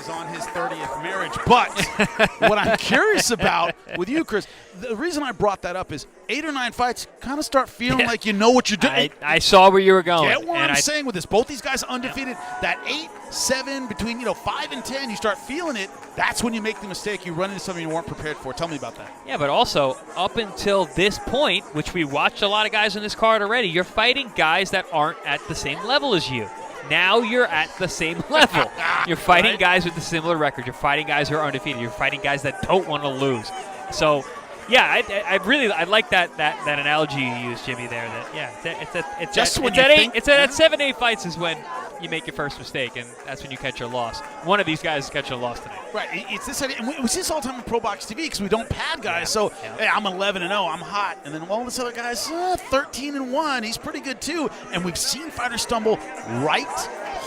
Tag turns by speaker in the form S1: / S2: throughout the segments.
S1: he's on his 30th marriage. But what I'm curious about with you, Chris, the reason I brought that up is 8 or 9 fights kind of start feeling like you know what you're doing.
S2: I saw where you were going.
S1: Get what I'm saying with this? Both these guys are undefeated. That 8, 7, between 5 and 10, you start feeling it. That's when you make the mistake. You run into something you weren't prepared for. Tell me about that.
S2: Yeah, but also, up until this point, which we watched a lot of guys in this card already, you're fighting guys that aren't at the same level as you. Now you're at the same level. You're fighting guys with a similar record. You're fighting guys who are undefeated. You're fighting guys that don't want to lose. So, yeah, I like that analogy you used, Jimmy. There, it's at 7, 8 fights is when you make your first mistake, and that's when you catch your loss. One of these guys is catching a loss tonight.
S1: Right. It's this idea, and we see this all the time on ProBox TV because we don't pad guys. So, hey, I'm 11-0, I'm hot, and then all this other guy's 13-1. He's pretty good too. And we've seen fighters stumble right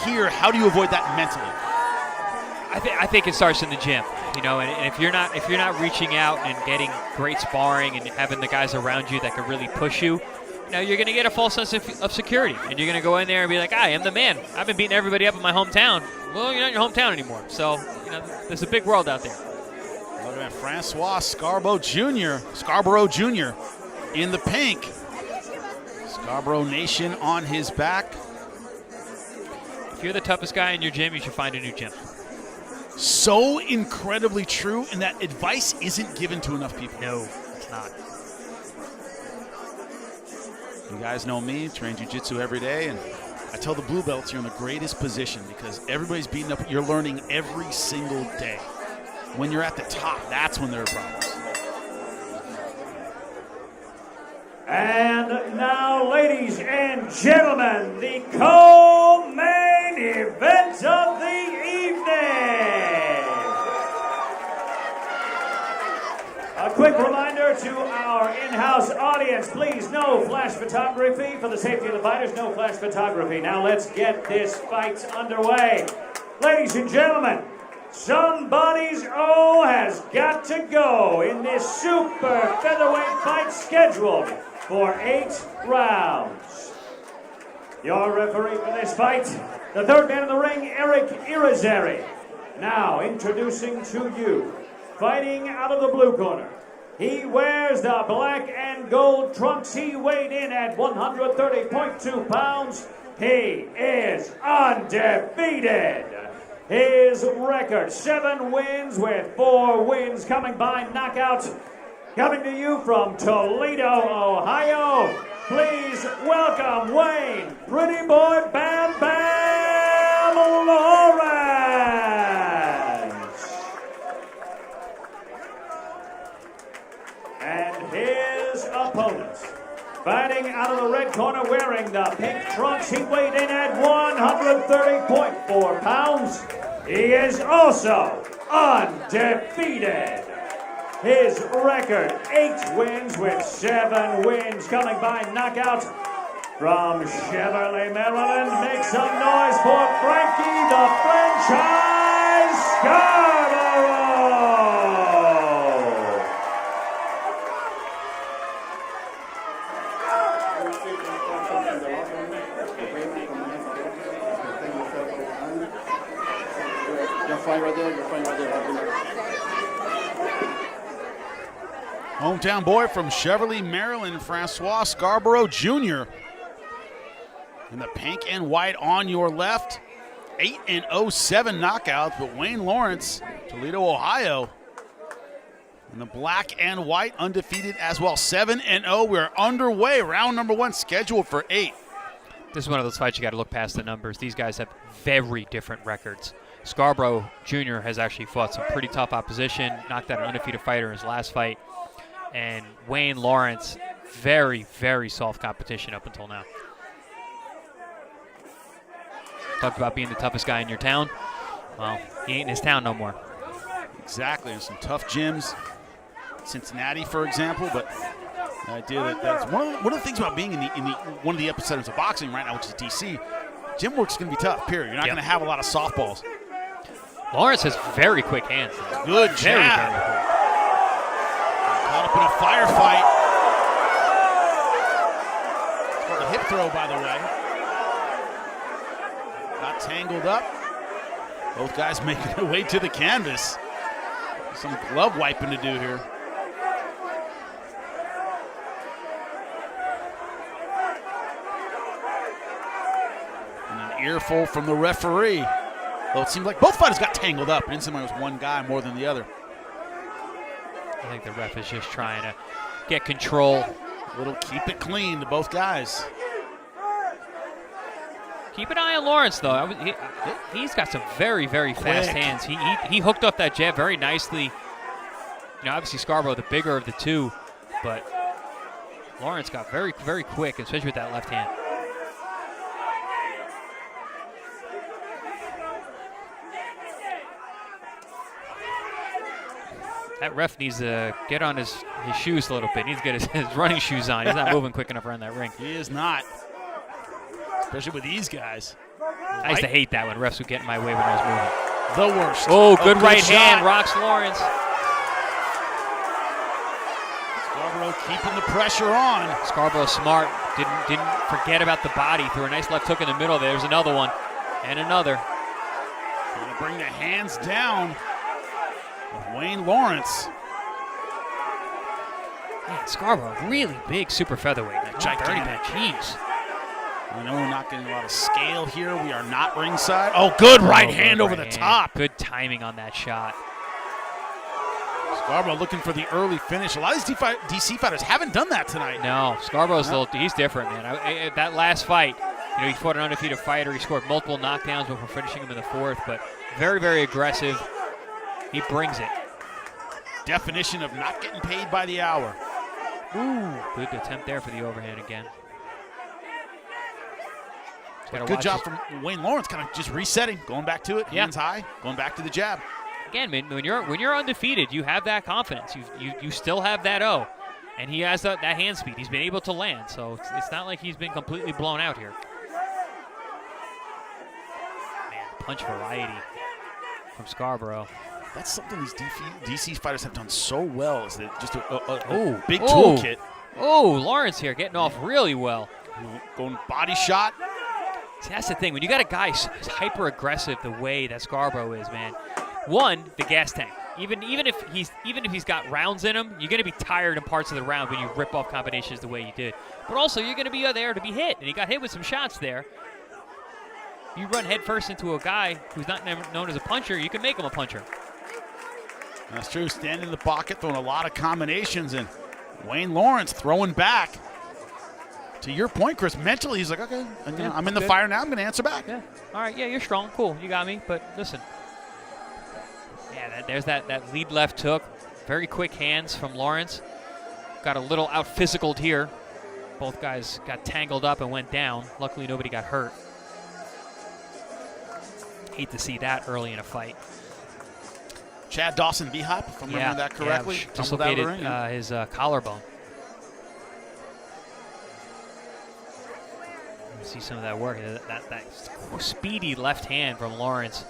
S1: here. How do you avoid that mentally?
S2: I think it starts in the gym, and if you're not reaching out and getting great sparring and having the guys around you that can really push you, you're going to get a false sense of security, and you're going to go in there and be like, I am the man. I've been beating everybody up in my hometown. Well, you're not in your hometown anymore. So, there's a big world out there.
S1: Look at Francois Scarboro Jr. in the pink. Scarborough Nation on his back.
S2: If you're the toughest guy in your gym, you should find a new gym.
S1: So incredibly true, and that advice isn't given to enough people.
S2: No, it's not.
S1: You guys know me, train jiu-jitsu every day, and I tell the blue belts you're in the greatest position because everybody's beating up. You're learning every single day. When you're at the top, that's when there are problems.
S3: And now, ladies and gentlemen, the co-main event of the evening. A quick reminder to our in-house audience, please, no flash photography for the safety of the fighters, no flash photography. Now let's get this fight underway. Ladies and gentlemen, somebody's O has got to go in this super featherweight fight scheduled for 8 rounds. Your referee for this fight, the third man in the ring, Eric Irizarry. Now introducing to you, fighting out of the blue corner. He wears the black and gold trunks. He weighed in at 130.2 pounds. He is undefeated. His record, 7 wins with 4 wins coming by knockout. Coming to you from Toledo, Ohio. Please welcome Wayne, Pretty Boy Bam Bam Lawerence. And his opponent, fighting out of the red corner, wearing the pink trunks. He weighed in at 130.4 pounds. He is also undefeated. His record, 8 wins with 7 wins coming by knockout. From Cheverly, Maryland, make some noise for Frankie the Franchise Scarboro.
S4: You're fine right there.
S1: Hometown boy from Cheverly, Maryland, Francois Scarboro Jr. in the pink and white on your left. 8-0, 7 knockouts, but Wayne Lawerence, Toledo, Ohio, in the black and white, undefeated as well. 7-0. We're underway. Round number 1 scheduled for 8.
S2: This is one of those fights you got to look past the numbers. These guys have very different records. Scarborough Jr. has actually fought some pretty tough opposition, knocked out an undefeated fighter in his last fight. And Wayne Lawerence, very, very soft competition up until now. Talked about being the toughest guy in your town. Well, he ain't in his town no more.
S1: Exactly. There's some tough gyms. Cincinnati, for example, but the idea that's one of the things about being in one of the epicenters of boxing right now, which is DC. Gym work's going to be tough, period. You're not going to have a lot of softballs.
S2: Lawerence has very quick hands.
S1: Good jab.
S2: Very quick.
S1: Caught up in a firefight. It's called a hip throw, by the way. Got tangled up. Both guys making their way to the canvas. Some glove wiping to do here. And an earful from the referee. Well, it seemed like both fighters got tangled up. It didn't seem like it was one guy more than the other.
S2: I think the ref is just trying to get control.
S1: A little keep it clean to both guys.
S2: Keep an eye on Lawerence, though. He's got some very, very fast hands. He hooked up that jab very nicely. You know, obviously Scarborough, the bigger of the two, but Lawerence got very, very quick, especially with that left hand. That ref needs to get on his shoes a little bit. He needs to get his running shoes on. He's not moving quick enough around that ring.
S1: He is not. Especially with these guys.
S2: I used to hate that when refs would get in my way when I was moving.
S1: The worst.
S2: Oh, good right
S1: shot.
S2: hand, rocks Lawerence.
S1: Scarborough keeping the pressure on.
S2: Scarborough smart, didn't forget about the body. Threw a nice left hook in the middle. There's another one, and another.
S1: Trying to bring the hands down with Wayne Lawerence.
S2: Man, Scarborough, really big super featherweight.
S1: Gigantic.
S2: Jeez.
S1: I know we're not getting a lot of scale here. We are not ringside. Oh, good right hand over the top.
S2: Good timing on that shot.
S1: Scarborough looking for the early finish. A lot of these DC fighters haven't done that tonight.
S2: No, Scarborough's he's different, man. That last fight, you know, he fought an undefeated fighter. He scored multiple knockdowns before finishing him in the fourth, but very, very aggressive. He brings it.
S1: Definition of not getting paid by the hour.
S2: Ooh, good attempt there for the overhand again.
S1: Good job from Wayne Lawerence, kind of just resetting, going back to it, hands high, going back to the jab.
S2: Again, man, when you're undefeated, you have that confidence. You still have that O, and he has that hand speed. He's been able to land, so it's not like he's been completely blown out here. Man, punch variety from Scarborough.
S1: That's something these DC fighters have done so well, is that just a big
S2: Oh.
S1: toolkit.
S2: Oh, Lawerence here getting off really well.
S1: Going body shot.
S2: See, that's the thing. When you got a guy hyper aggressive the way that Scarborough is, man. One, the gas tank. Even if he's got rounds in him, you're going to be tired in parts of the round when you rip off combinations the way you did. But also, you're going to be there to be hit, and he got hit with some shots there. You run headfirst into a guy who's not known as a puncher, you can make him a puncher.
S1: That's true. Standing in the pocket, throwing a lot of combinations, and Wayne Lawerence throwing back. To your point, Chris, mentally he's like, okay, I'm in the fire now. I'm going to answer back.
S2: Yeah. All right. Yeah, you're strong. Cool. You got me. But listen. Yeah, there's that lead left hook. Very quick hands from Lawerence. Got a little out physicaled here. Both guys got tangled up and went down. Luckily, nobody got hurt. Hate to see that early in a fight.
S1: Chad Dawson B-Hop, if I'm remembering that correctly.
S2: Yeah, dislocated his collarbone. See some of that work. That speedy left hand from Lawerence,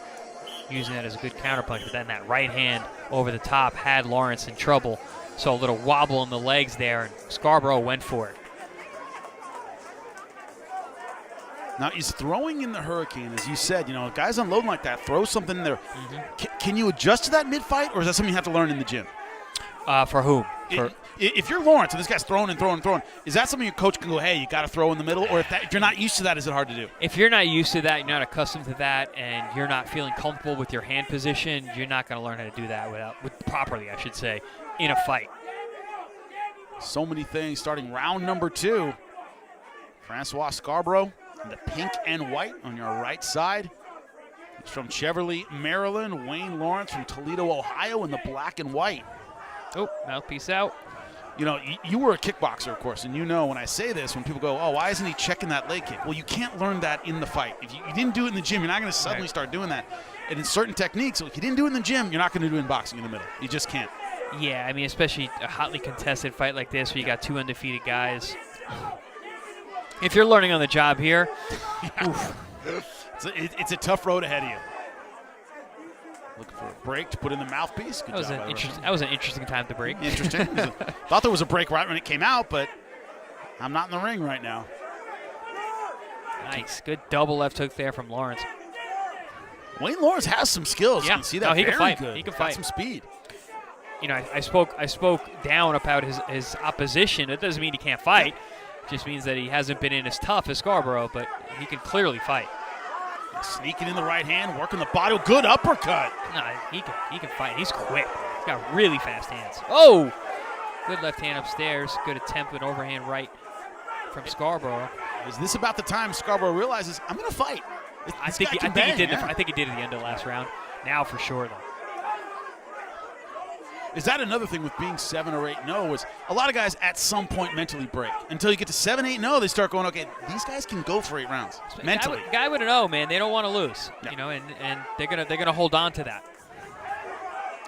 S2: using that as a good counterpunch, but then that right hand over the top had Lawerence in trouble. So a little wobble in the legs there, and Scarborough went for it.
S1: Now he's throwing in the hurricane, as you said. You know, guys unloading like that, throw something in there. Can you adjust to that mid-fight, or is that something you have to learn in the gym?
S2: For whom?
S1: If you're Lawerence and this guy's throwing and throwing and throwing, is that something your coach can go, hey, you got to throw in the middle? Or if you're not used to that, is it hard to do?
S2: If you're not used to that, you're not accustomed to that, and you're not feeling comfortable with your hand position, you're not going to learn how to do that properly, I should say, in a fight.
S1: So many things. Starting round number 2. Francois Scarboro in the pink and white on your right side. It's from Cheverly, Maryland. Wayne Lawerence from Toledo, Ohio in the black and white.
S2: Oh, mouthpiece out.
S1: You know, you were a kickboxer, of course, and you know when I say this, when people go, oh, why isn't he checking that leg kick? Well, you can't learn that in the fight. If you didn't do it in the gym, you're not going to suddenly start doing that. And in certain techniques, if you didn't do it in the gym, you're not going to do it in boxing in the middle. You just can't.
S2: Yeah, I mean, especially a hotly contested fight like this where you got 2 undefeated guys. If you're learning on the job here,
S1: it's a tough road ahead of you. Looking for a break to put in the mouthpiece. Good job.
S2: That was an interesting time to break.
S1: Interesting. Thought there was a break right when it came out, but I'm not in the ring right now.
S2: Nice. Good double left hook there from Lawerence.
S1: Wayne Lawerence has some skills.
S2: Yeah.
S1: You can see that.
S2: No, he can
S1: very
S2: fight.
S1: good.
S2: He can
S1: Got
S2: fight.
S1: some speed.
S2: You know, I spoke down about his opposition. It doesn't mean he can't fight. It just means that he hasn't been in as tough as Scarborough, but he can clearly fight.
S1: Sneaking in the right hand, working the body. Good uppercut.
S2: No, he can fight. He's quick. He's got really fast hands. Oh! Good left hand upstairs. Good attempt with overhand right from Scarborough.
S1: Is this about the time Scarborough realizes, I'm going to fight?
S2: I think he did. I think he did at the end of the last round. Now for sure, though.
S1: Is that another thing with being 7 or 8-0 was a lot of guys at some point mentally break. Until you get to 7, 8-0, they start going, okay, these guys can go for 8 rounds mentally.
S2: Guy would know, man. They don't want to lose,
S1: No.
S2: you know, and they're gonna hold on to that.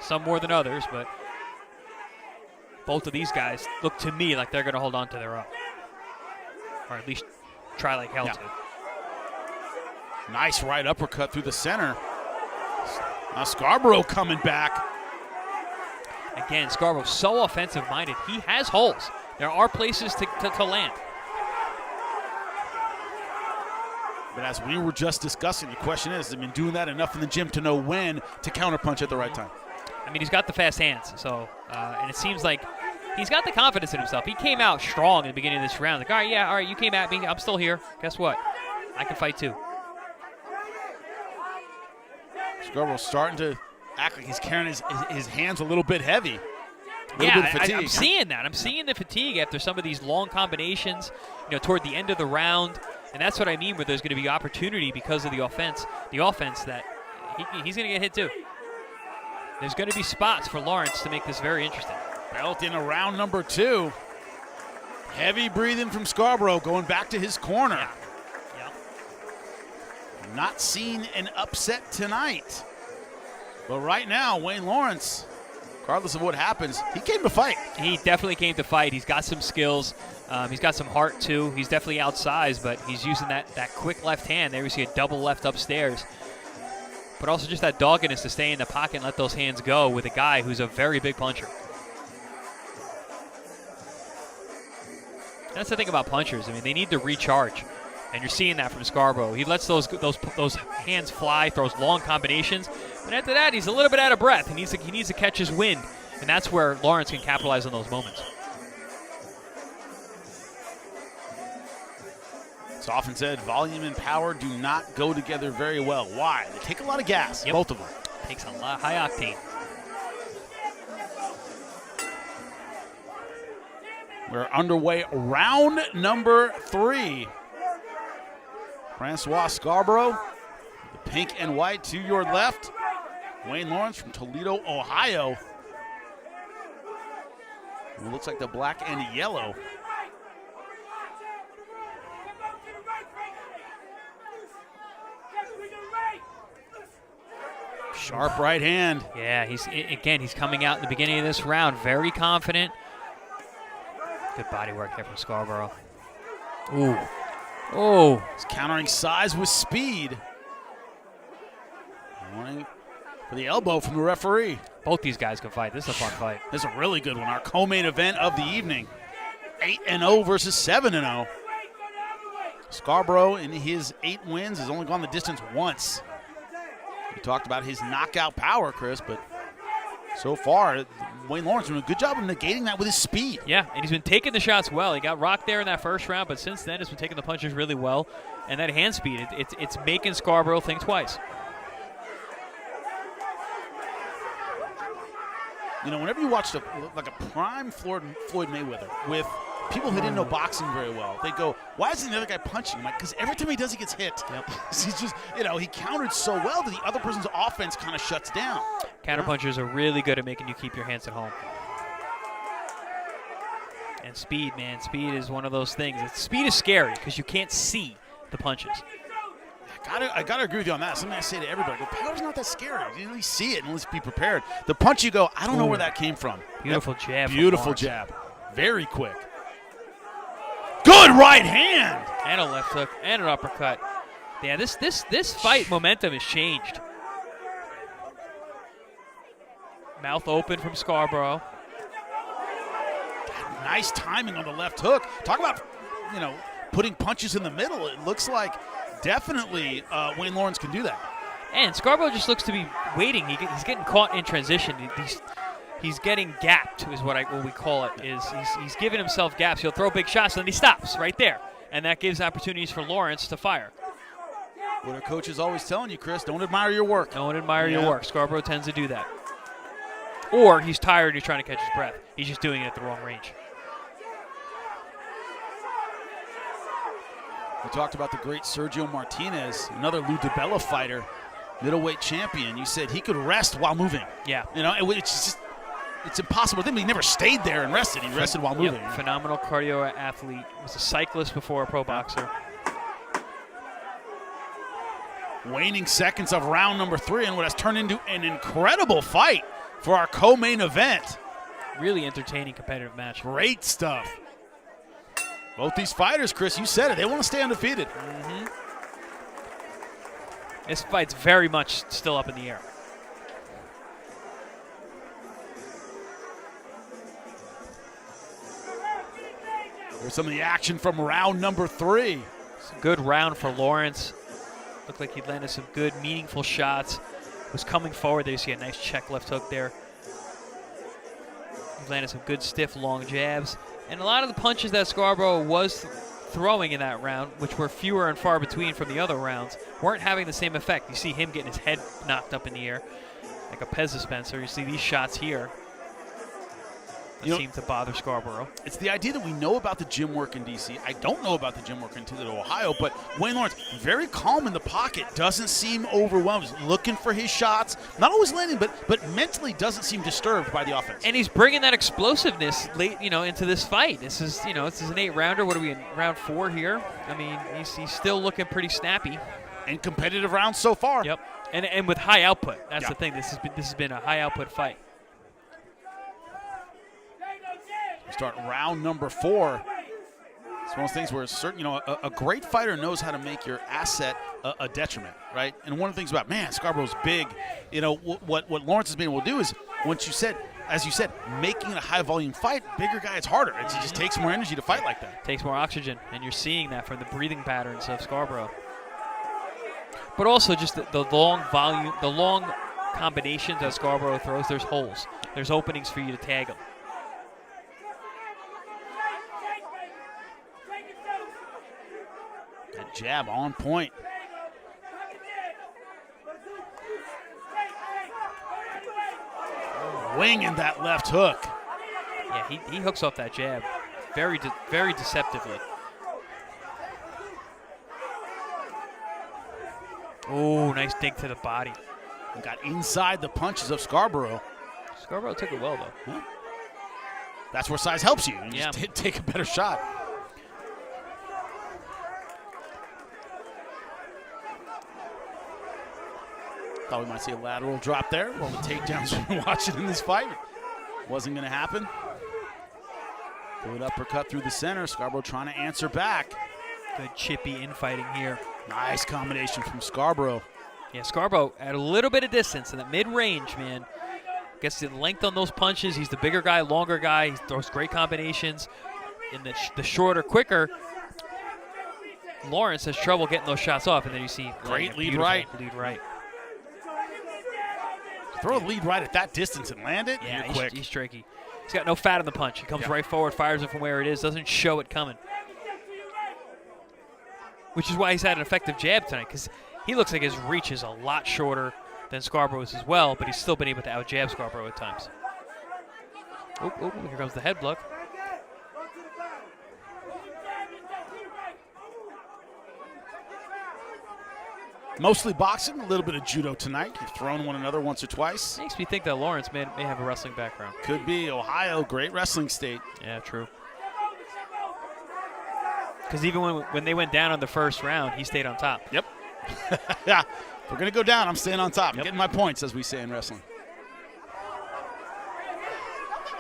S2: Some more than others, but both of these guys look to me like they're gonna hold on to their own, or at least try like hell to.
S1: Nice right uppercut through the center. Now Scarborough coming back.
S2: Again, Scarborough's so offensive-minded. He has holes. There are places to land.
S1: But as we were just discussing, the question is, has he been doing that enough in the gym to know when to counterpunch at the right time?
S2: I mean, he's got the fast hands, so and it seems like he's got the confidence in himself. He came out strong in the beginning of this round. Like, all right, you came at me. I'm still here. Guess what? I can fight too.
S1: Scarborough's starting to act like he's carrying his hands a little bit heavy.
S2: I'm seeing that. I'm seeing the fatigue after some of these long combinations, toward the end of the round. And that's what I mean where there's going to be opportunity because of the offense that he's going to get hit too. There's going to be spots for Lawerence to make this very interesting.
S1: Belt in round number 2. Heavy breathing from Scarborough going back to his corner.
S2: Yeah.
S1: Not seeing an upset tonight. But right now, Wayne Lawerence, regardless of what happens, he came to fight.
S2: He definitely came to fight. He's got some skills. He's got some heart, too. He's definitely outsized, but he's using that quick left hand. There we see a double left upstairs. But also just that doggedness to stay in the pocket and let those hands go with a guy who's a very big puncher. That's the thing about punchers. I mean, they need to recharge. And you're seeing that from Scarborough. He lets those hands fly, throws long combinations. But after that, he's a little bit out of breath. He needs to catch his wind. And that's where Lawerence can capitalize on those moments.
S1: It's often said volume and power do not go together very well. Why? They take a lot of gas, both of them.
S2: Takes a lot high octane.
S1: We're underway round number 3. Francois Scarboro, the pink and white to your left. Wayne Lawerence from Toledo, Ohio. It looks like the black and yellow. Sharp right hand.
S2: Yeah, he's coming out in the beginning of this round very confident. Good body work there from Scarborough. Ooh. Oh.
S1: He's countering size with speed. Warning for the elbow from the referee.
S2: Both these guys can fight. This is a fun fight.
S1: This is a really good one. Our co-main event of the evening. 8-0 versus 7-0. Scarborough, in his 8 wins, has only gone the distance once. We talked about his knockout power, Chris, but so far, Wayne Lawerence doing a good job of negating that with his speed.
S2: Yeah, and he's been taking the shots well. He got rocked there in that first round, but since then, he's been taking the punches really well. And that hand speed, it's making Scarborough think twice.
S1: Whenever you watch a prime Floyd Mayweather with people who didn't know boxing very well, they go, why isn't the other guy punching? I'm like, because every time he does, he gets hit.
S2: Yep.
S1: He's just, he countered so well that the other person's offense kind of shuts down.
S2: Counterpunchers are really good at making you keep your hands at home. And speed, man. Speed is one of those things. Speed is scary because you can't see the punches.
S1: I gotta agree with you on that. Something I say to everybody. Power's not that scary. You didn't really see it and let's be prepared. The punch you go, I don't know where that came from.
S2: Beautiful jab.
S1: Beautiful jab. Very quick. Good right hand.
S2: And a left hook and an uppercut. Yeah, this fight momentum has changed. Mouth open from Scarborough.
S1: Nice timing on the left hook. Talk about, putting punches in the middle. It looks like definitely Wayne Lawerence can do that.
S2: And Scarborough just looks to be waiting. He's getting caught in transition. He's getting gapped, is what we call it. He's giving himself gaps. He'll throw big shots, and then he stops right there. And that gives opportunities for Lawerence to fire.
S1: What our coach is always telling you, Chris, don't admire your work.
S2: Don't admire your work. Scarborough tends to do that. Or he's tired and he's trying to catch his breath. He's just doing it at the wrong range.
S1: We talked about the great Sergio Martinez, another Lou DiBella fighter, middleweight champion. You said he could rest while moving.
S2: Yeah.
S1: You know, it's impossible with him. He never stayed there and rested. He rested while moving.
S2: Yep. Phenomenal cardio athlete. Was a cyclist before a pro boxer.
S1: Waning seconds of round number 3 and what has turned into an incredible fight for our co-main event.
S2: Really entertaining competitive match.
S1: Great stuff. Both these fighters, Chris, you said it, they want to stay undefeated.
S2: Mm-hmm. This fight's very much still up in the air.
S1: There's some of the action from round number 3.
S2: It's a good round for Lawerence. Looked like he landed some good, meaningful shots. Was coming forward there. You see a nice check left hook there. He landed some good, stiff, long jabs. And a lot of the punches that Scarborough was throwing in that round, which were fewer and far between from the other rounds, weren't having the same effect. You see him getting his head knocked up in the air like a Pez dispenser. You see these shots here that seem to bother Scarborough.
S1: It's the idea that we know about the gym work in D.C. I don't know about the gym work in Toledo, Ohio, but Wayne Lawerence, very calm in the pocket, doesn't seem overwhelmed. He's looking for his shots, not always landing, but mentally doesn't seem disturbed by the offense.
S2: And he's bringing that explosiveness late, into this fight. This is, this is an 8-rounder. What are we in round 4 here? I mean, he's still looking pretty snappy.
S1: And competitive rounds so far.
S2: Yep. And with high output. That's the thing. This has been a high output fight.
S1: We start round number 4. It's one of those things where a great fighter knows how to make your asset a detriment, right? And one of the things about, Scarborough's big, what Lawerence has been able to do is, as you said, making it a high-volume fight, bigger guy, it's harder. It just takes more energy to fight like that.
S2: Takes more oxygen, and you're seeing that from the breathing patterns of Scarborough. But also just the long volume, the long combinations that Scarborough throws, there's holes. There's openings for you to tag him.
S1: That jab on point. Winging that left hook.
S2: Yeah, he hooks off that jab very deceptively. Oh, nice dig to the body.
S1: And got inside the punches of Scarborough.
S2: Scarborough took it well, though.
S1: Yeah. That's where size helps you. You just take a better shot. Thought we might see a lateral drop there. All the takedowns we've been watching in this fight. Wasn't going to happen. Good uppercut through the center. Scarborough trying to answer back.
S2: Good chippy infighting here.
S1: Nice combination from Scarborough.
S2: Yeah, Scarborough at a little bit of distance in the mid-range, man. Gets the length on those punches. He's the bigger guy, longer guy. He throws great combinations. In the shorter, quicker, Lawerence has trouble getting those shots off. And then you see
S1: great lead right.
S2: Lead right.
S1: Throw a lead right at that distance and land it.
S2: Yeah,
S1: you're quick.
S2: He's tricky. He's got no fat on the punch. He comes right forward, fires it from where it is, doesn't show it coming. Which is why he's had an effective jab tonight, because he looks like his reach is a lot shorter than Scarborough's as well, but he's still been able to out-jab Scarborough at times. Oh, here comes the head block.
S1: Mostly boxing, a little bit of judo tonight. You've thrown one another once or twice.
S2: Makes me think that Lawerence may have a wrestling background.
S1: Could be. Ohio, great wrestling state.
S2: Yeah, true. Because even when they went down on the first round, he stayed on top.
S1: Yep. Yeah. If we're going to go down, I'm staying on top. I'm getting my points, as we say in wrestling.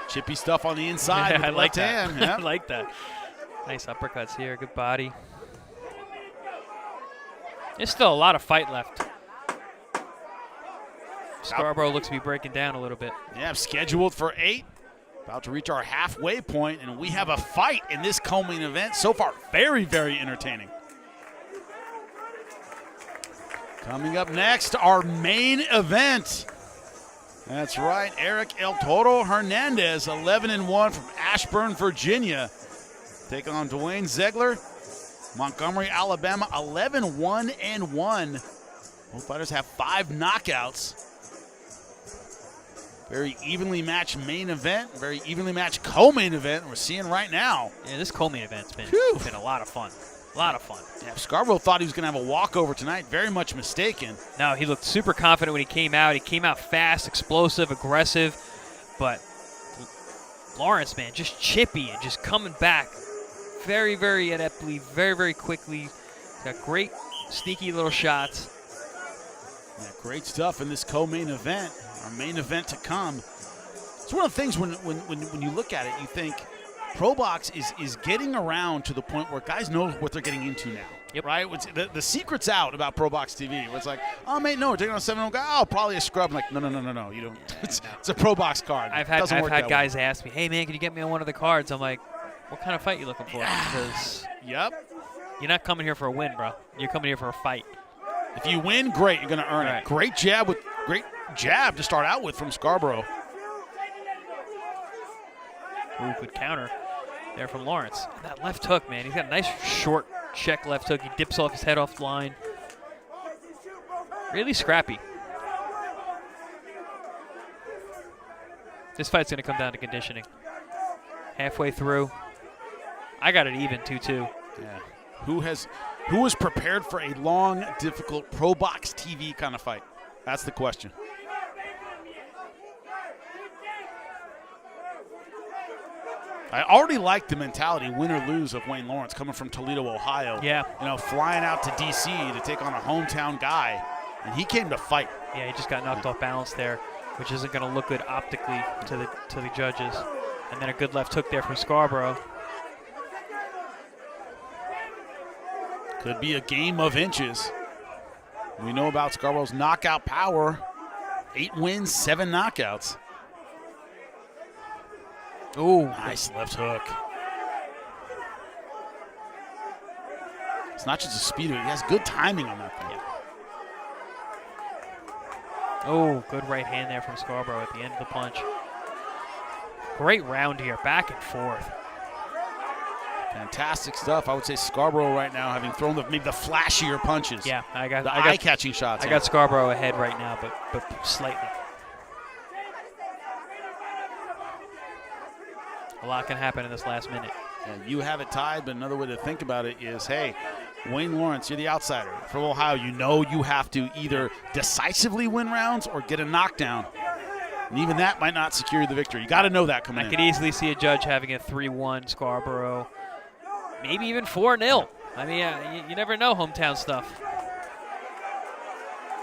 S1: Chippy stuff on the inside with the left hand.
S2: I like that. Nice uppercuts here. Good body. There's still a lot of fight left. Scarborough looks to be breaking down a little bit.
S1: Yeah, scheduled for 8. About to reach our halfway point, and we have a fight in this co-main event. So far, very, very entertaining. Coming up next, our main event. That's right, Eric El Toro Hernandez, 11-1 from Ashburn, Virginia. Take on Dwayne Zegler, Montgomery, Alabama, 11-1-1. Both fighters have 5 knockouts. Very evenly matched main event, very evenly matched co-main event we're seeing right now.
S2: Yeah, this co-main event's been a lot of fun. A lot of fun.
S1: Yeah, Scarborough thought he was going to have a walkover tonight. Very much mistaken.
S2: No, he looked super confident when he came out. He came out fast, explosive, aggressive. But Lawerence, man, just chippy and just coming back very, very adeptly, very, very quickly. Got great, sneaky little shots.
S1: Yeah, great stuff in this co-main event. Our main event to come. It's one of the things when you look at it, you think ProBox is getting around to the point where guys know what they're getting into now.
S2: Yep.
S1: Right? The secret's out about ProBox TV. Where it's like, oh, mate, no, we're taking on a 7-0 guy. Oh, probably a scrub. I'm like, no. You don't. It's a ProBox card.
S2: I've had guys ask me, hey, man, can you get me on one of the cards? I'm like, what kind of fight you looking for? Because you're not coming here for a win, bro. You're coming here for a fight.
S1: If you win, great. You're going to earn it. Great jab to start out with from Scarborough.
S2: Ooh, good counter there from Lawerence. And that left hook, man. He's got a nice short check left hook. He dips off his head off the line. Really scrappy. This fight's going to come down to conditioning. Halfway through, I got it even 2-2.
S1: Yeah. Who was prepared for a long, difficult ProBox TV kind of fight? That's the question. I already like the mentality, win or lose, of Wayne Lawerence coming from Toledo, Ohio.
S2: Yeah.
S1: Flying out to D.C. to take on a hometown guy, and he came to fight.
S2: Yeah, he just got knocked off balance there, which isn't going to look good optically to the judges. And then a good left hook there from Scarborough.
S1: Could be a game of inches. We know about Scarborough's knockout power. 8 wins, 7 knockouts.
S2: Ooh,
S1: nice left hook. It's not just a speed, he has good timing on that thing.
S2: Yeah. Oh, good right hand there from Scarborough at the end of the punch. Great round here, back and forth.
S1: Fantastic stuff. I would say Scarborough right now, having thrown maybe the flashier punches.
S2: Yeah, I got
S1: eye-catching shots.
S2: I got Scarborough ahead right now, but slightly. A lot can happen in this last minute.
S1: And you have it tied, but another way to think about it is, hey, Wayne Lawerence, you're the outsider. From Ohio, you know you have to either decisively win rounds or get a knockdown. And even that might not secure you the victory. You got to know that coming in.
S2: I could easily see a judge having a 3-1 Scarborough, maybe even 4-0. I mean, you never know hometown stuff.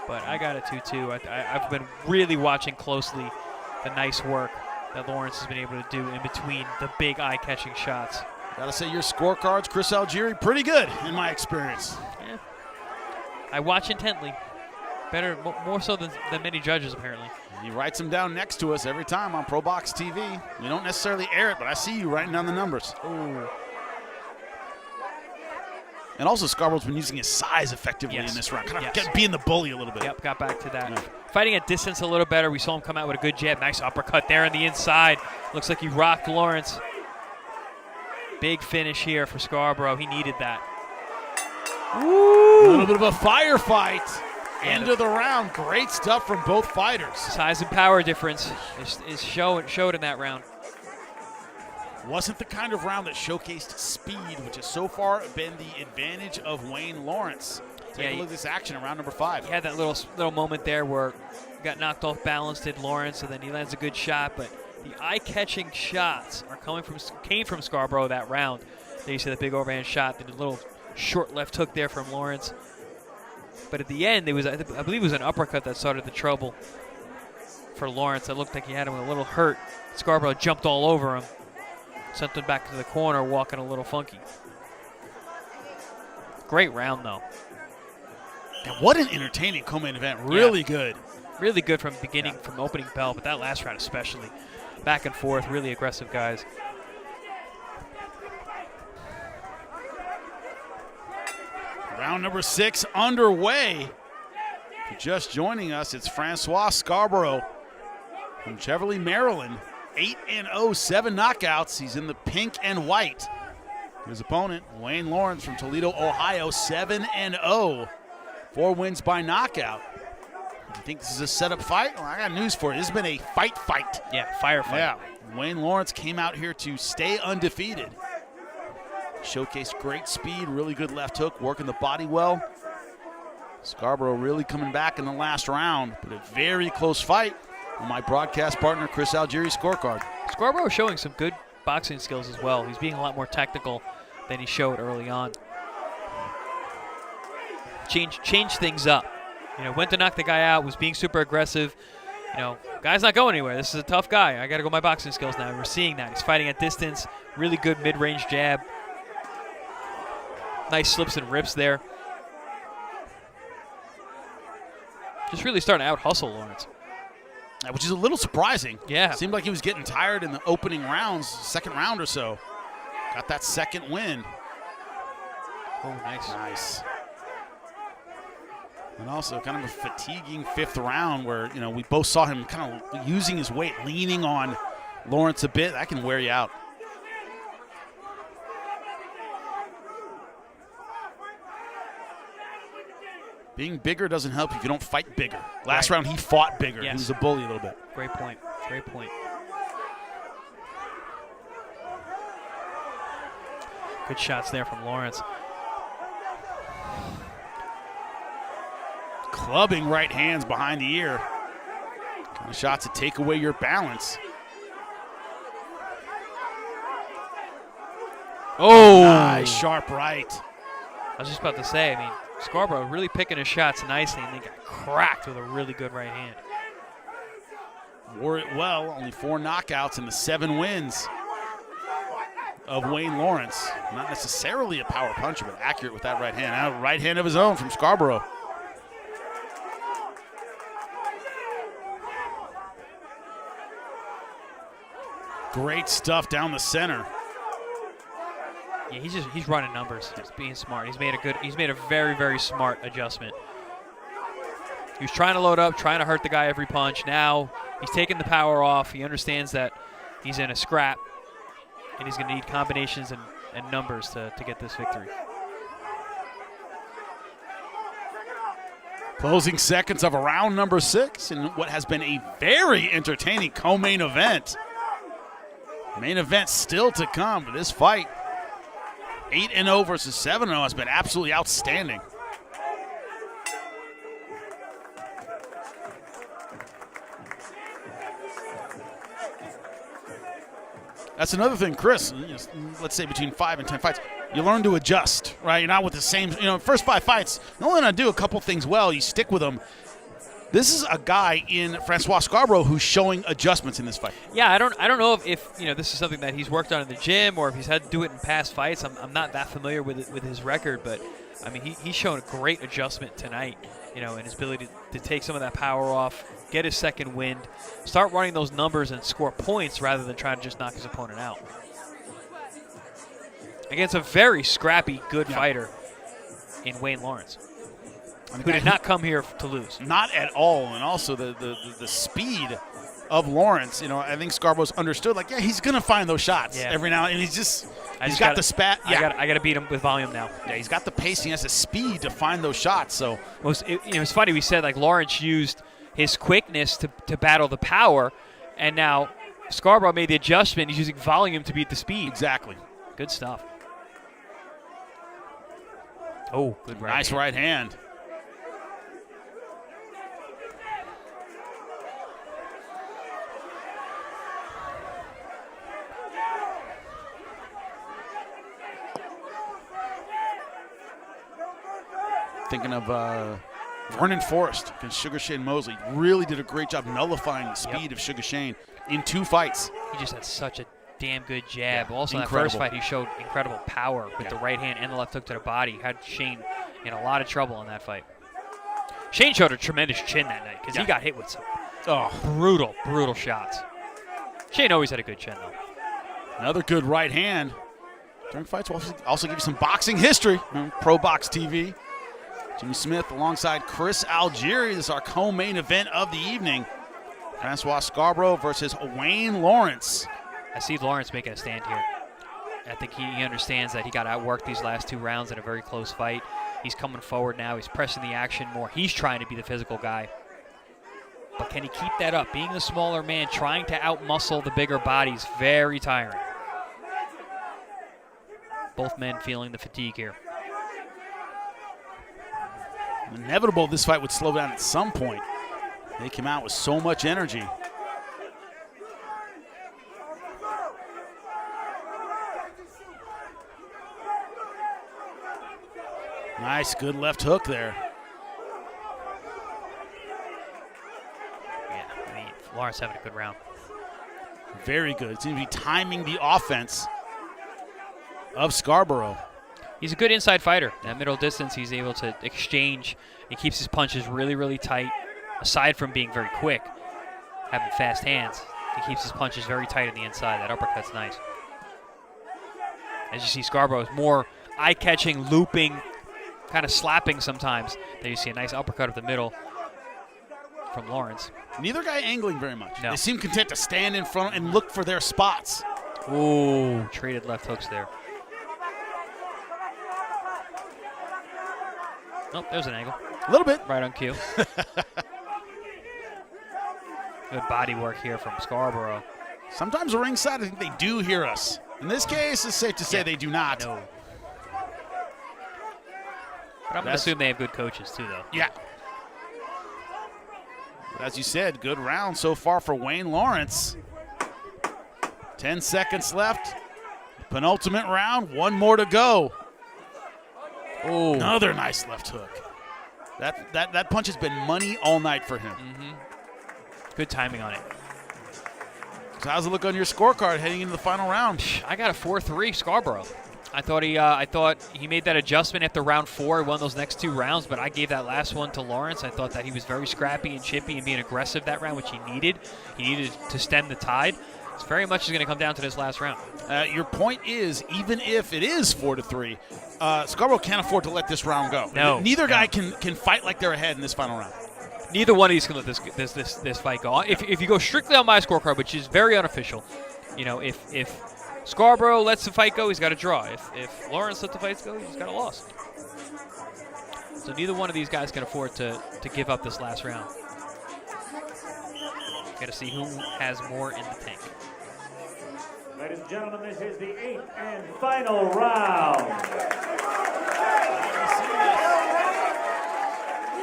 S2: But I got a 2-2. I've been really watching closely the nice work that Lawerence has been able to do in between the big eye-catching shots.
S1: Got to say your scorecards, Chris Algieri, pretty good in my experience.
S2: Yeah. I watch intently. Better, more so than many judges, apparently.
S1: He writes them down next to us every time on ProBox TV. We don't necessarily air it, but I see you writing down the numbers.
S2: Ooh.
S1: And also, Scarborough's been using his size effectively in this round. Kind of being the bully a little bit.
S2: Yep, got back to that. Fighting at distance a little better. We saw him come out with a good jab. Nice uppercut there on the inside. Looks like he rocked Lawerence. Big finish here for Scarborough. He needed that.
S1: Ooh. A little bit of a firefight. End of the round. Great stuff from both fighters.
S2: Size and power difference is showed in that round.
S1: Wasn't the kind of round that showcased speed, which has so far been the advantage of Wayne Lawerence. Take a look at this action in round number 5.
S2: He had that little moment there where he got knocked off balance, did Lawerence, and then he lands a good shot. But the eye-catching shots came from Scarborough that round. There you see the big overhand shot, then a little short left hook there from Lawerence. But at the end, I believe it was an uppercut that started the trouble for Lawerence. It looked like he had him a little hurt. Scarborough jumped all over him. Sent him back to the corner, walking a little funky. Great round, though.
S1: And what an entertaining co-main event. Really good.
S2: Really good from beginning, from opening bell, but that last round especially. Back and forth, really aggressive guys.
S1: Round number 6 underway. If you're just joining us, it's Francois Scarboro from Cheverly, Maryland. 8-0, 7 knockouts. He's in the pink and white. His opponent, Wayne Lawerence from Toledo, Ohio, 7-0. 4 wins by knockout. You think this is a setup fight? Well, I got news for you. This has been a fight.
S2: Yeah, firefight.
S1: Yeah, Wayne Lawerence came out here to stay undefeated. Showcased great speed, really good left hook, working the body well. Scarborough really coming back in the last round, but a very close fight on my broadcast partner, Chris Algieri's scorecard.
S2: Scarborough showing some good boxing skills as well. He's being a lot more technical than he showed early on. Change things up. Went to knock the guy out, was being super aggressive. Guy's not going anywhere. This is a tough guy. I got to go my boxing skills now. We're seeing that. He's fighting at distance. Really good mid-range jab. Nice slips and rips there. Just really starting to out-hustle Lawerence.
S1: Which is a little surprising.
S2: Yeah.
S1: Seemed like he was getting tired in the opening rounds, second round or so. Got that second win.
S2: Oh, nice.
S1: Nice. And also kind of a fatiguing 5th round where, we both saw him kind of using his weight, leaning on Lawerence a bit. That can wear you out. Being bigger doesn't help you if you don't fight bigger. Last round, he fought bigger.
S2: Yes.
S1: He was a bully a little bit.
S2: Great point. Great point. Good shots there from Lawerence.
S1: Clubbing right hands behind the ear. Kind of shots that take away your balance.
S2: Oh!
S1: Nice, sharp right.
S2: I was just about to say, Scarborough really picking his shots nicely, and they got cracked with a really good right hand.
S1: Wore it well. Only 4 knockouts in the 7 wins of Wayne Lawerence. Not necessarily a power puncher, but accurate with that right hand. Now, right hand of his own from Scarborough. Great stuff down the center.
S2: Yeah, he's running numbers. He's being smart. He's made a very, very smart adjustment. He was trying to load up, trying to hurt the guy every punch. Now he's taking the power off. He understands that he's in a scrap, and he's going to need combinations and numbers to get this victory.
S1: Closing seconds of round number 6 in what has been a very entertaining co-main event. Main event still to come, but this fight, 8-0 versus 7-0, has been absolutely outstanding. That's another thing, Chris. Let's say between 5 and 10 fights, you learn to adjust, right? You're not with the same, first 5 fights, you only want to do a couple things well, you stick with them. This is a guy in Francois Scarborough who's showing adjustments in this fight.
S2: Yeah, I don't know if this is something that he's worked on in the gym or if he's had to do it in past fights. I'm not that familiar with his record, but he's shown a great adjustment tonight. And his ability to take some of that power off, get his second wind, start running those numbers and score points rather than trying to just knock his opponent out. Against a very scrappy, good fighter in Wayne Lawerence, who did not come here to lose.
S1: Not at all. And also the speed of Lawerence. I think Scarborough's understood, he's going to find those shots every now and then. He's got the spat. Yeah.
S2: I got to beat him with volume now.
S1: Yeah, he's got the pace. He has the speed to find those shots. So
S2: it's funny. We said Lawerence used his quickness to battle the power, and now Scarborough made the adjustment. He's using volume to beat the speed.
S1: Exactly.
S2: Good stuff. Oh, good right
S1: nice
S2: hand.
S1: right hand. Thinking of Vernon Forrest against Sugar Shane Mosley. Really did a great job nullifying the speed of Sugar Shane in 2 fights.
S2: He just had such a damn good jab.
S1: Yeah,
S2: also, in that first fight, he showed incredible power with the right hand and the left hook to the body. Had Shane in a lot of trouble in that fight. Shane showed a tremendous chin that night because he got hit with some brutal shots. Shane always had a good chin, though.
S1: Another good right hand. During fights, we'll also give you some boxing history. ProBox TV. Jimmy Smith alongside Chris Algieri. This is our co-main event of the evening. Francois Scarboro versus Wayne Lawerence.
S2: I see Lawerence making a stand here. I think he understands that he got outworked these last 2 rounds in a very close fight. He's coming forward now. He's pressing the action more. He's trying to be the physical guy. But can he keep that up? Being the smaller man, trying to outmuscle the bigger bodies, very tiring. Both men feeling the fatigue here.
S1: Inevitable this fight would slow down at some point. They came out with so much energy. Nice, good left hook there.
S2: Yeah, I mean, Lawerence having a good round.
S1: Very good. Seems to be timing the offense of Scarboro.
S2: He's a good inside fighter. At middle distance, he's able to exchange. He keeps his punches really, really tight. Aside from being very quick, having fast hands, he keeps his punches very tight on the inside. That uppercut's nice. As you see, Scarborough is more eye-catching, looping, kind of slapping sometimes. There you see a nice uppercut up the middle from Lawerence.
S1: Neither guy angling very much.
S2: No.
S1: They seem content to stand in front and look for their spots.
S2: Ooh, traded left hooks there. Nope, there's an angle.
S1: A little bit.
S2: Right on cue. Good body work here from Scarborough.
S1: Sometimes ringside, I think they do hear us. In this case, it's safe to say they do not.
S2: No. But I'm going to assume they have good coaches too, though.
S1: Yeah. As you said, good round so far for Wayne Lawerence. 10 seconds left. Penultimate round, 1 more to go.
S2: Oh,
S1: Another nice left hook. That punch has been money all night for him.
S2: good timing on it.
S1: So how's it look on your scorecard heading into the final round?
S2: I got a 4-3 Scarborough. I thought he made that adjustment after round 4. He won those next 2 rounds, but I gave that last one to Lawerence. I thought that he was very scrappy and chippy and being aggressive that round, which he needed. He needed to stem the tide. It's very much going to come down to this last round.
S1: Your point is, even if it is 4-3, Scarborough can't afford to let this round go.
S2: No.
S1: Neither guy can fight like they're ahead in this final round.
S2: Neither one of these can let this fight go. If you go strictly on my scorecard, which is very unofficial, if Scarborough lets the fight go, he's got a draw. If Lawerence lets the fight go, he's got a loss. So neither one of these guys can afford to give up this last round. Got to see who has more in the tank.
S3: Ladies and gentlemen, this is the 8th and final round.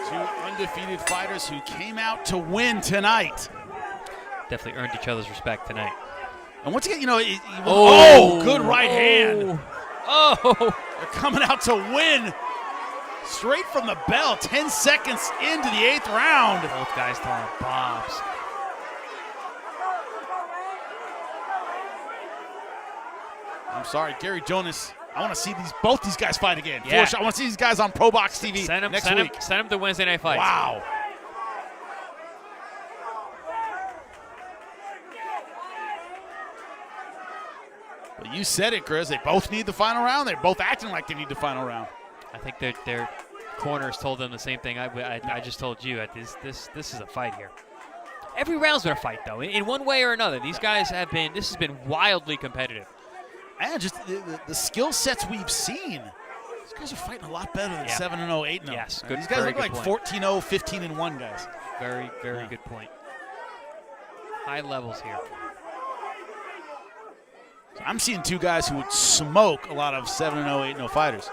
S1: Two undefeated fighters who came out to win tonight.
S2: Definitely earned each other's respect tonight.
S1: And once again,
S2: Oh.
S1: good right hand.
S2: Oh!
S1: They're coming out to win straight from the bell. 10 seconds into the 8th round.
S2: Both guys throwing bombs.
S1: I'm sorry, Gary Jonas. I want to see both these guys fight again.
S2: Yeah.
S1: I want to see these guys on ProBox TV next week.
S2: Send him to Wednesday Night Fights.
S1: Wow. Well, you said it, Chris. They both need the final round. They're both acting like they need the final round.
S2: I think their corners told them the same thing I just told you. This is a fight here. Every round's been a fight, though, in one way or another. These guys this has been wildly competitive.
S1: And just the skill sets we've seen. These guys are fighting a lot better than 7-0, 8-0.
S2: Yes, good.
S1: These guys
S2: very
S1: look like
S2: point.
S1: 14-0, 15-1 guys.
S2: Very, very good point. High levels here.
S1: So I'm seeing two guys who would smoke a lot of 7-0, 8-0 fighters.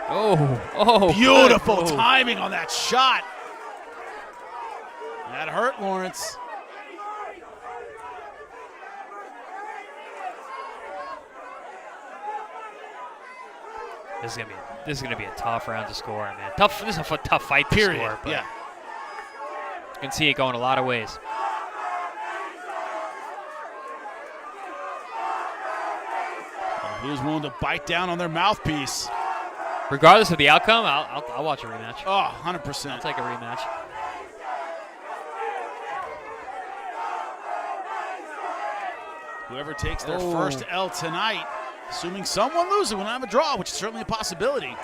S2: Oh,
S1: Beautiful
S2: good.
S1: timing on that shot. That hurt Lawerence.
S2: This is gonna be a tough round to score, man. This is a tough fight to
S1: Period.
S2: score. But
S1: Yeah.
S2: you can see it going a lot of ways.
S1: Who's willing to bite down on their mouthpiece?
S2: Regardless of the outcome, I'll watch a rematch.
S1: Oh, 100%.
S2: I'll take a rematch.
S1: Whoever takes their first L tonight, assuming someone loses, will not have a draw, which is certainly a possibility.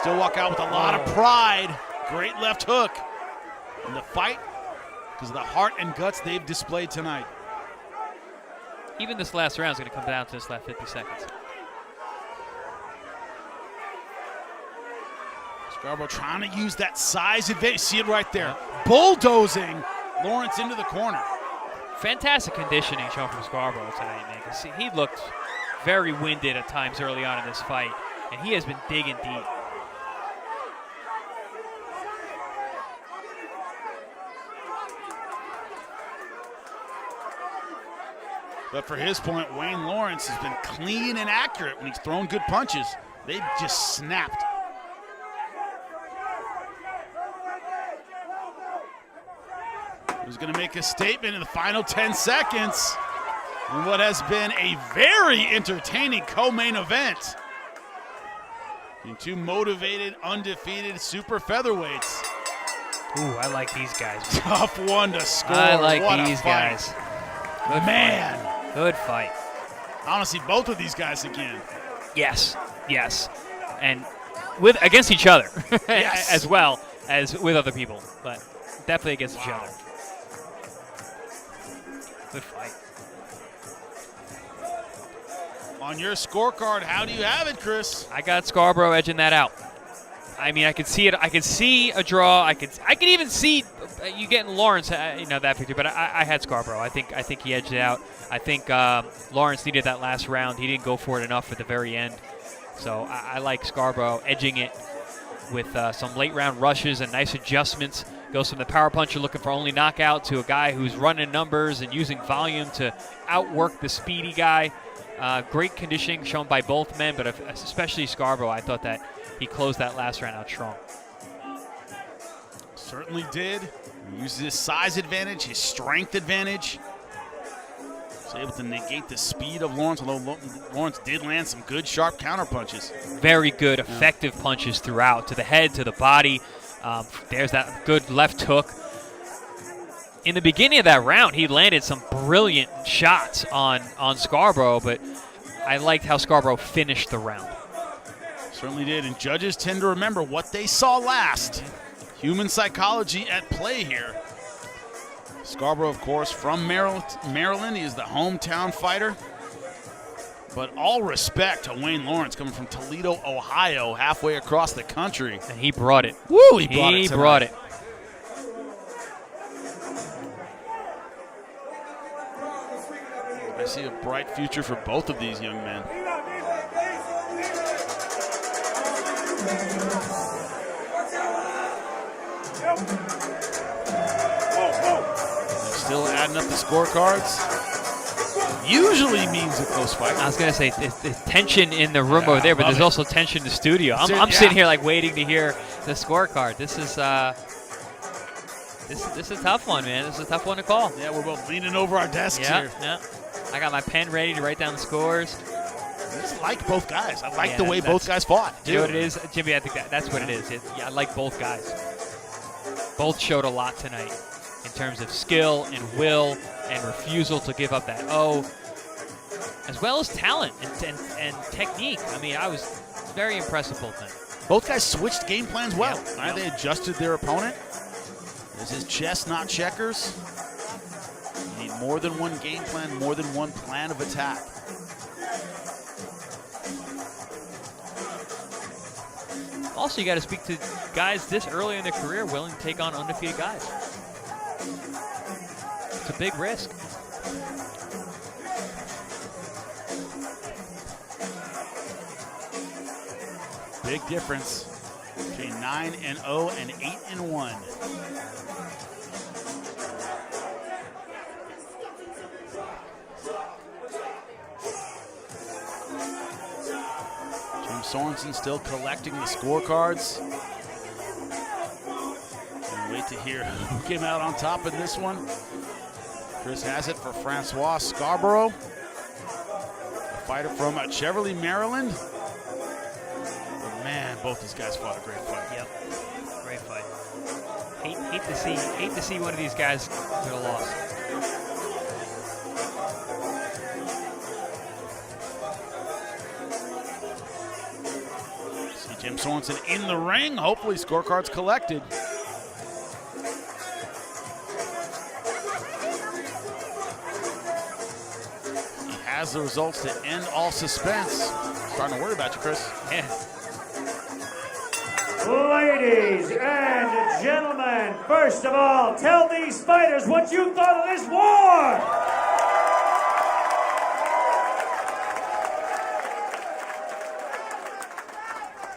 S1: still walk out with a lot of pride. Great left hook. In the fight, because of the heart and guts they've displayed tonight.
S2: Even this last round is going to come down to this last 50 seconds.
S1: Scarborough trying to use that size advantage. See it right there. Bulldozing Lawerence into the corner.
S2: Fantastic conditioning shown from Scarborough tonight, man. 'Cause he looked very winded at times early on in this fight, and he has been digging deep.
S1: But for his point, Wayne Lawerence has been clean and accurate when he's thrown good punches. They've just snapped. He's going to make a statement in the final 10 seconds in what has been a very entertaining co-main event. And two motivated, undefeated super featherweights.
S2: Ooh, I like these guys.
S1: Tough one to score.
S2: I like
S1: what
S2: these
S1: a fight.
S2: guys. Good
S1: Man.
S2: fight. Good fight.
S1: I want to see both of these guys again.
S2: Yes, yes. And against each other
S1: Yes.
S2: as well as with other people, but definitely against each other. Good fight.
S1: On your scorecard, how do you have it, Chris?
S2: I got Scarborough edging that out. I mean, I could see it. I could see a draw. I could even see you getting Lawerence, that victory. But I had Scarborough. I think he edged it out. I think Lawerence needed that last round. He didn't go for it enough at the very end. So I like Scarborough edging it with some late round rushes and nice adjustments. Goes from the power puncher looking for only knockout to a guy who's running numbers and using volume to outwork the speedy guy. Great conditioning shown by both men, but especially Scarborough. I thought that he closed that last round out strong.
S1: Certainly did. He uses his size advantage, his strength advantage. He's able to negate the speed of Lawerence, although Lawerence did land some good, sharp counter punches.
S2: Very good, effective punches throughout, to the head, to the body. There's that good left hook. In the beginning of that round, he landed some brilliant shots on Scarborough, but I liked how Scarborough finished the round.
S1: Certainly did, and judges tend to remember what they saw last. Human psychology at play here. Scarborough, of course, from Maryland. He is the hometown fighter. But all respect to Wayne Lawerence, coming from Toledo, Ohio, halfway across the country.
S2: And he brought it.
S1: Woo, he brought it tonight.
S2: Brought it.
S1: I see a bright future for both of these young men. Still adding up the scorecards. Usually means a close fight.
S2: I was going to say, there's tension in the room over there, but there's also tension in the studio. I'm sitting here like waiting to hear the scorecard. This is a tough one, man. This is a tough one to call.
S1: Yeah, we're both leaning over our desks here.
S2: Yeah. I got my pen ready to write down the scores.
S1: I just like both guys. I like the way both guys fought.
S2: You know what it is, Jimmy? I think that's what it is. I like both guys. Both showed a lot tonight in terms of skill and will and refusal to give up that O, as well as talent and technique. I mean, I was very impressed with both men.
S1: Both guys switched game plans well.
S2: Yep.
S1: They adjusted their opponent. This is chess, not checkers. You need more than one game plan, more than one plan of attack.
S2: Also, you got to speak to guys this early in their career willing to take on undefeated guys. It's a big risk.
S1: Big difference between 9-0 and 8-1. Jim Sorensen still collecting the scorecards. And wait to hear who came out on top in this one. Chris has it for Francois Scarboro, a fighter from Cheverly, Maryland. But man, both these guys fought a great fight.
S2: Yep, great fight. Hate to see one of these guys get a loss.
S1: See Jim Sorensen in the ring. Hopefully scorecards collected. He has the results to end all suspense. Starting to worry about you, Chris.
S2: Yeah.
S3: Ladies and gentlemen, first of all, tell these fighters what you thought of this war!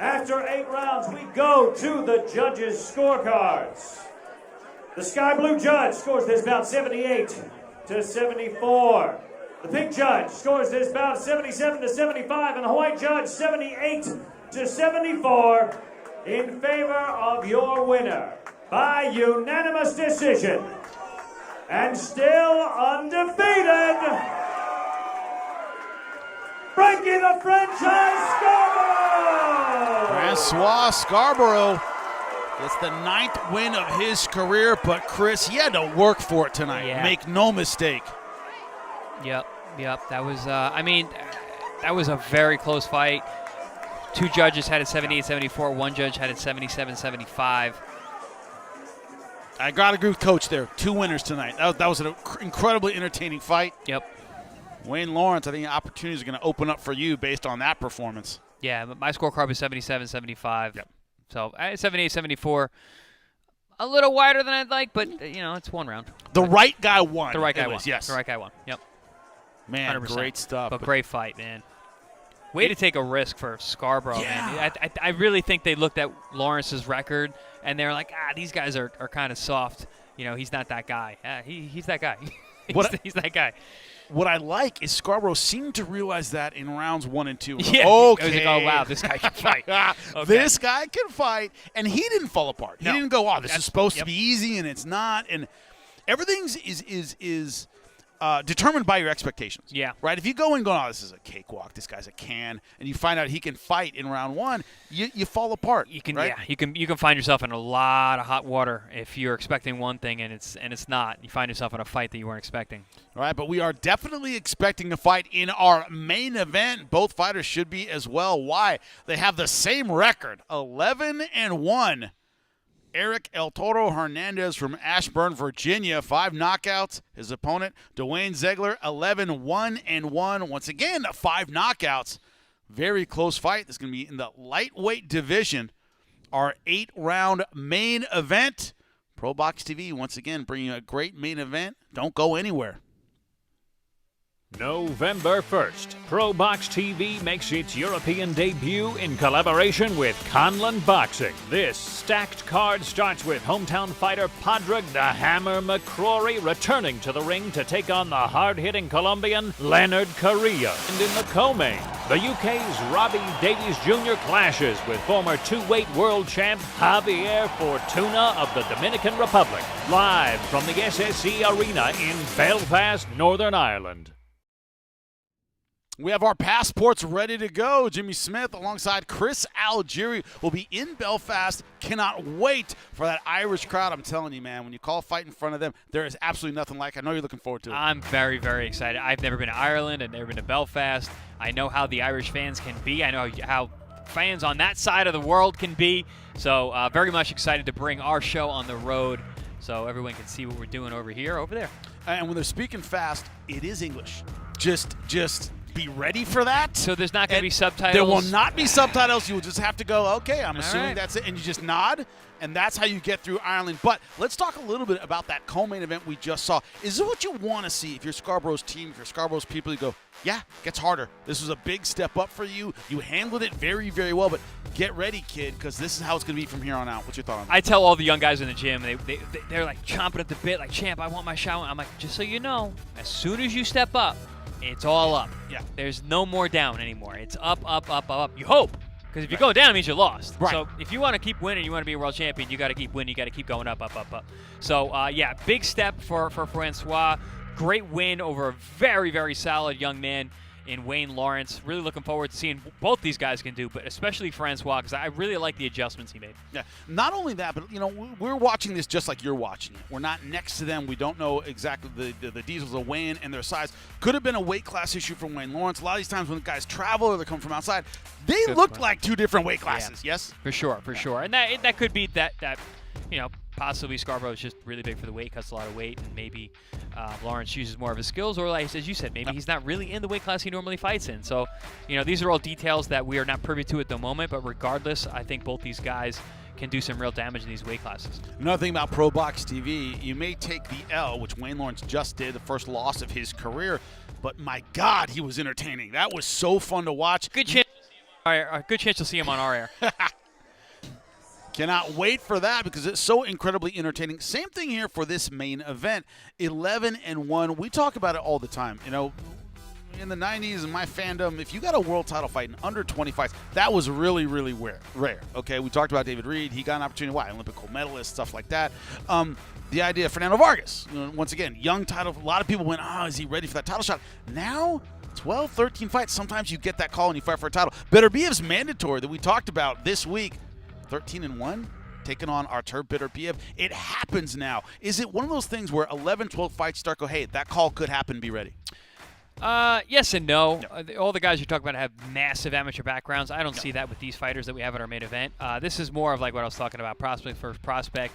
S3: After 8 rounds, we go to the judges' scorecards. The sky blue judge scores this bout 78-74. The pink judge scores this bout 77-75, and the white judge 78-74 in favor of your winner by unanimous decision. And still undefeated, Frankie the Franchise Scarboro!
S1: Francois Scarboro gets the 9th win of his career, but Chris, he had to work for it tonight.
S2: Yeah.
S1: Make no mistake.
S2: Yep. That was, that was a very close fight. 2 judges had it 78-74. 1 judge had it 77-75.
S1: I got to agree with Coach there. 2 winners tonight. That was an incredibly entertaining fight.
S2: Yep.
S1: Wayne Lawerence, I think opportunities are going to open up for you based on that performance.
S2: Yeah, but my scorecard was 77-75.
S1: Yep.
S2: So 78-74. A little wider than I'd like, but, it's 1 round.
S1: The right guy won.
S2: The right guy won.
S1: Yes.
S2: The right guy won. Yep.
S1: Man,
S2: 100%.
S1: great stuff.
S2: But great fight, man. Way to take a risk for Scarborough, man. I really think they looked at Lawrence's record, and they're like, these guys are kind of soft. He's not that guy. He's that guy. he's that guy.
S1: What I like is Scarborough seemed to realize that in rounds 1 and 2.
S2: Yeah.
S1: Okay.
S2: I was like, oh, wow, this guy can fight. Okay.
S1: This guy can fight, and he didn't fall apart.
S2: No.
S1: He didn't go, this is supposed to be easy, and it's not. And everything's is determined by your expectations.
S2: Yeah.
S1: Right? If you go in going, this is a cakewalk, this guy's a can, and you find out he can fight in round 1, you fall apart.
S2: You can,
S1: right?
S2: you can find yourself in a lot of hot water if you're expecting one thing and it's not. You find yourself in a fight that you weren't expecting.
S1: All right, but we are definitely expecting a fight in our main event. Both fighters should be as well. Why? They have the same record, 11-1. Eric El Toro Hernandez from Ashburn, Virginia, 5 knockouts. His opponent, Dwayne Ziegler, 11-1-1. Once again, 5 knockouts. Very close fight. This is going to be in the lightweight division. Our 8-round main event. ProBox TV, once again, bringing a great main event. Don't go anywhere.
S5: November 1st, ProBox TV makes its European debut in collaboration with Conlan Boxing. This stacked card starts with hometown fighter Padraig the Hammer McCrory returning to the ring to take on the hard-hitting Colombian Leonard Carrillo. And in the co-main, the UK's Robbie Davies Jr. clashes with former 2-weight world champ Javier Fortuna of the Dominican Republic. Live from the SSE Arena in Belfast, Northern Ireland.
S1: We have our passports ready to go. Jimmy Smith alongside Chris Algieri will be in Belfast. Cannot wait for that Irish crowd. I'm telling you, man, when you call a fight in front of them, there is absolutely nothing like it. I know you're looking forward to it.
S2: I'm very, very excited. I've never been to Ireland. I've never been to Belfast. I know how the Irish fans can be. I know how fans on that side of the world can be. So very much excited to bring our show on the road so everyone can see what we're doing over here, over there.
S1: And when they're speaking fast, it is English. Just be ready for that.
S2: So there's not going to be subtitles?
S1: There will not be subtitles. You will just have to go, okay, I'm assuming
S2: right.
S1: that's it. And you just nod, and that's how you get through Ireland. But let's talk a little bit about that co-main event we just saw. Is this what you want to see if you're Scarborough's team, if you're Scarborough's people? You go, yeah, it gets harder. This was a big step up for you. You handled it very, very well. But get ready, kid, because this is how it's going to be from here on out. What's your thought on that?
S2: I tell all the young guys in the gym, they're like chomping at the bit, like, champ, I want my shot. I'm like, just so you know, as soon as you step up, it's all up.
S1: Yeah.
S2: There's no more down anymore. It's up, up, up, up, up. You hope. Because if you go down, it means you're lost.
S1: Right.
S2: So if you want to keep winning, you want to be a world champion, you got to keep winning. You got to keep going up, up, up, up. So, yeah, big step for Francois. Great win over a very, very solid young man. in Wayne Lawerence. Really looking forward to seeing both these guys can do, but especially Francois, because I really like the adjustments he made.
S1: Yeah, not only that, but we're watching this just like you're watching it. We're not next to them. We don't know exactly the details of Wayne and their size. Could have been a weight class issue from Wayne Lawerence. A lot of these times when guys travel or they come from outside, they look like two different weight classes.
S2: Yeah.
S1: Yes,
S2: for sure, and that could be that possibly Scarborough is just really big for the weight, cuts a lot of weight, and maybe Lawerence uses more of his skills, or like as you said, maybe he's not really in the weight class he normally fights in. So, these are all details that we are not privy to at the moment, but regardless, I think both these guys can do some real damage in these weight classes.
S1: Another thing about ProBox TV, you may take the L, which Wayne Lawerence just did, the first loss of his career, but my God, he was entertaining. That was so fun to watch.
S2: Good chance to see him on our air.
S1: Cannot wait for that because it's so incredibly entertaining. Same thing here for this main event, 11-1. We talk about it all the time. In the 90s, in my fandom, if you got a world title fight in under 20 fights, that was really, really rare. Okay, we talked about David Reed. He got an opportunity. Why? Olympic gold medalist, stuff like that. The idea of Fernando Vargas, once again, young title. A lot of people went, is he ready for that title shot? Now, 12, 13 fights, sometimes you get that call and you fight for a title. Beterbiev's mandatory that we talked about this week, 13-1, taking on Artur Beterbiev. It happens now. Is it one of those things where 11, 12 fights start go, hey, that call could happen, be ready?
S2: Yes and no. All the guys you talk about have massive amateur backgrounds. I don't see that with these fighters that we have at our main event. This is more of like what I was talking about, prospect first prospect.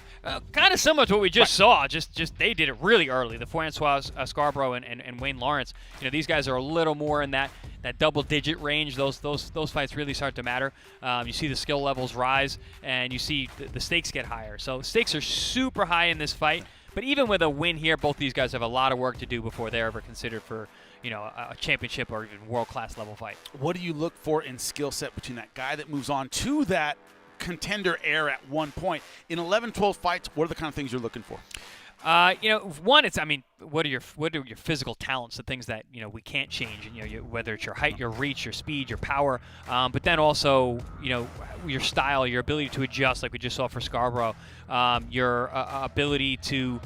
S2: Kind of similar to what we just saw. Just they did it really early. The Francois Scarboro and Wayne Lawerence. These guys are a little more in that double-digit range. Those fights really start to matter. You see the skill levels rise, and you see the stakes get higher. So stakes are super high in this fight. But even with a win here, both these guys have a lot of work to do before they're ever considered for a championship or even world-class level fight.
S1: What do you look for in skill set between that guy that moves on to that contender air at one point? In 11, 12 fights, what are the kind of things you're looking for?
S2: One, what are your physical talents, the things that we can't change, whether it's your height, your reach, your speed, your power, but then also your style, your ability to adjust, like we just saw for Scarborough, your ability to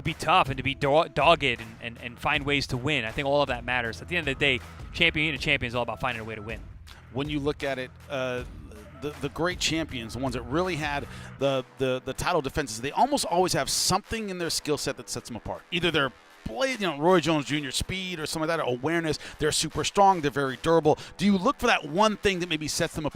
S2: be tough and to be dogged and find ways to win. I think all of that matters. At the end of the day, champion is all about finding a way to win.
S1: When you look at it, the great champions, the ones that really had the title defenses, they almost always have something in their skill set that sets them apart. Either they're Roy Jones Jr. speed or some of that, or awareness. They're super strong. They're very durable. Do you look for that one thing that maybe sets them apart?